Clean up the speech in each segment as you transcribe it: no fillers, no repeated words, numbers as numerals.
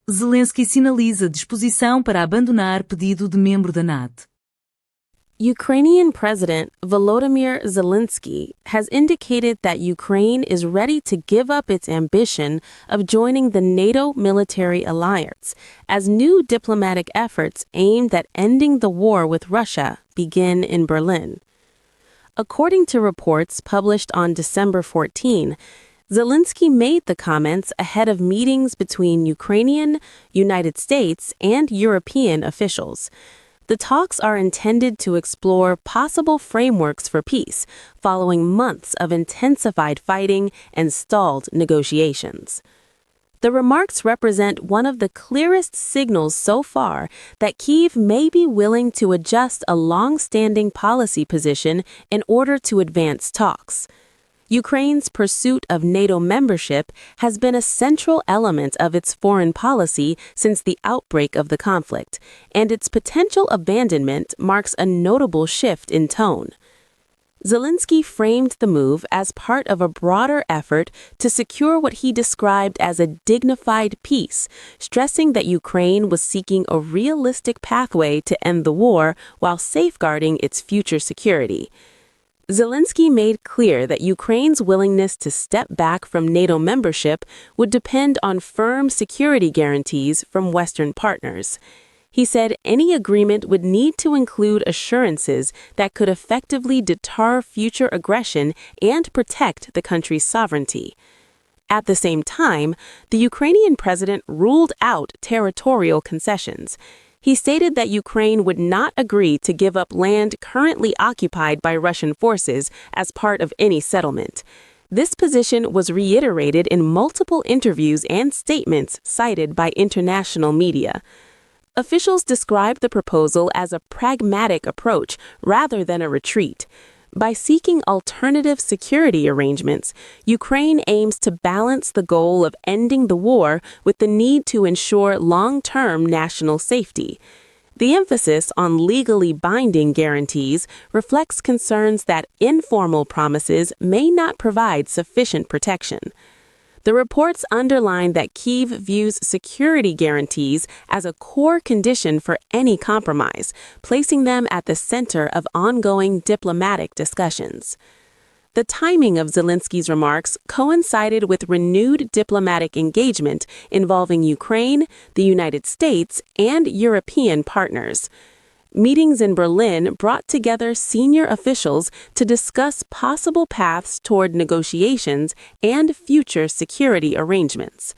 Zelensky sinaliza disposição para abandonar pedido de membro da NATO. Ukrainian President Volodymyr Zelensky has indicated that Ukraine is ready to give up its ambition of joining the NATO military alliance as new diplomatic efforts aimed at ending the war with Russia begin in Berlin. According to reports published on December 14, Zelensky made the comments ahead of meetings between Ukrainian, United States, and European officials. The talks are intended to explore possible frameworks for peace following months of intensified fighting and stalled negotiations. The remarks represent one of the clearest signals so far that Kyiv may be willing to adjust a long-standing policy position in order to advance talks. Ukraine's pursuit of NATO membership has been a central element of its foreign policy since the outbreak of the conflict, and its potential abandonment marks a notable shift in tone. Zelensky framed the move as part of a broader effort to secure what he described as a dignified peace, stressing that Ukraine was seeking a realistic pathway to end the war while safeguarding its future security. Zelensky made clear that Ukraine's willingness to step back from NATO membership would depend on firm security guarantees from Western partners. He said any agreement would need to include assurances that could effectively deter future aggression and protect the country's sovereignty. At the same time, the Ukrainian president ruled out territorial concessions. He stated that Ukraine would not agree to give up land currently occupied by Russian forces as part of any settlement. This position was reiterated in multiple interviews and statements cited by international media. Officials described the proposal as a pragmatic approach rather than a retreat. By seeking alternative security arrangements, Ukraine aims to balance the goal of ending the war with the need to ensure long-term national safety. The emphasis on legally binding guarantees reflects concerns that informal promises may not provide sufficient protection. The reports underline that Kyiv views security guarantees as a core condition for any compromise, placing them at the center of ongoing diplomatic discussions. The timing of Zelensky's remarks coincided with renewed diplomatic engagement involving Ukraine, the United States, and European partners. Meetings in Berlin brought together senior officials to discuss possible paths toward negotiations and future security arrangements.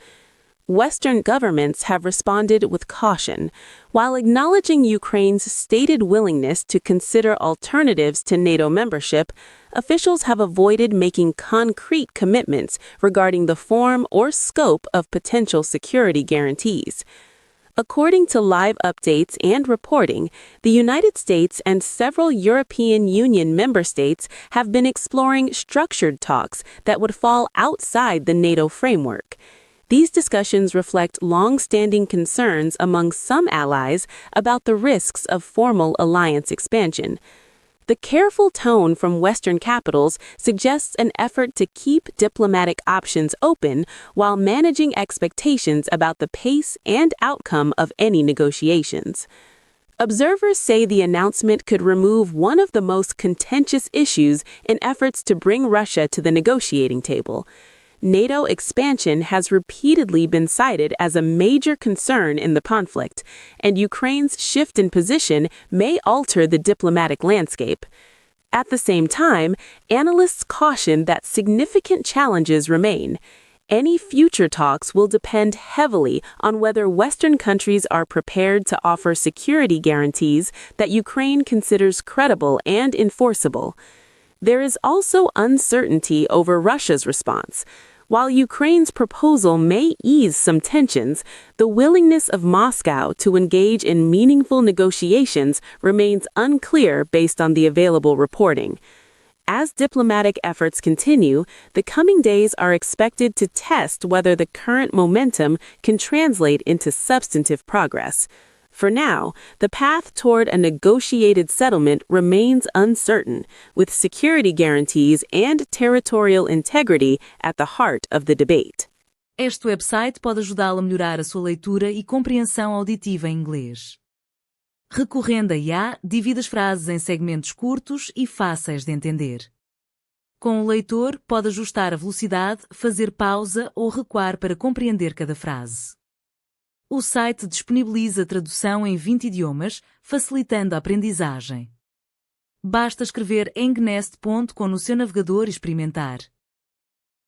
Western governments have responded with caution. While acknowledging Ukraine's stated willingness to consider alternatives to NATO membership, officials have avoided making concrete commitments regarding the form or scope of potential security guarantees. According to live updates and reporting, the United States and several European Union member states have been exploring structured talks that would fall outside the NATO framework. These discussions reflect long-standing concerns among some allies about the risks of formal alliance expansion. The careful tone from Western capitals suggests an effort to keep diplomatic options open while managing expectations about the pace and outcome of any negotiations. Observers say the announcement could remove one of the most contentious issues in efforts to bring Russia to the negotiating table. NATO expansion has repeatedly been cited as a major concern in the conflict, and Ukraine's shift in position may alter the diplomatic landscape. At the same time, analysts caution that significant challenges remain. Any future talks will depend heavily on whether Western countries are prepared to offer security guarantees that Ukraine considers credible and enforceable. There is also uncertainty over Russia's response. While Ukraine's proposal may ease some tensions, the willingness of Moscow to engage in meaningful negotiations remains unclear based on the available reporting. As diplomatic efforts continue, the coming days are expected to test whether the current momentum can translate into substantive progress. For now, the path toward a negotiated settlement remains uncertain, with security guarantees and territorial integrity at the heart of the debate. Este website pode ajudá-lo a melhorar a sua leitura e compreensão auditiva em inglês. Recorrendo a IA, divide as frases em segmentos curtos e fáceis de entender. Com o leitor, pode ajustar a velocidade, fazer pausa ou recuar para compreender cada frase. O site disponibiliza tradução em 20 idiomas, facilitando a aprendizagem. Basta escrever engnest.com no seu navegador e experimentar.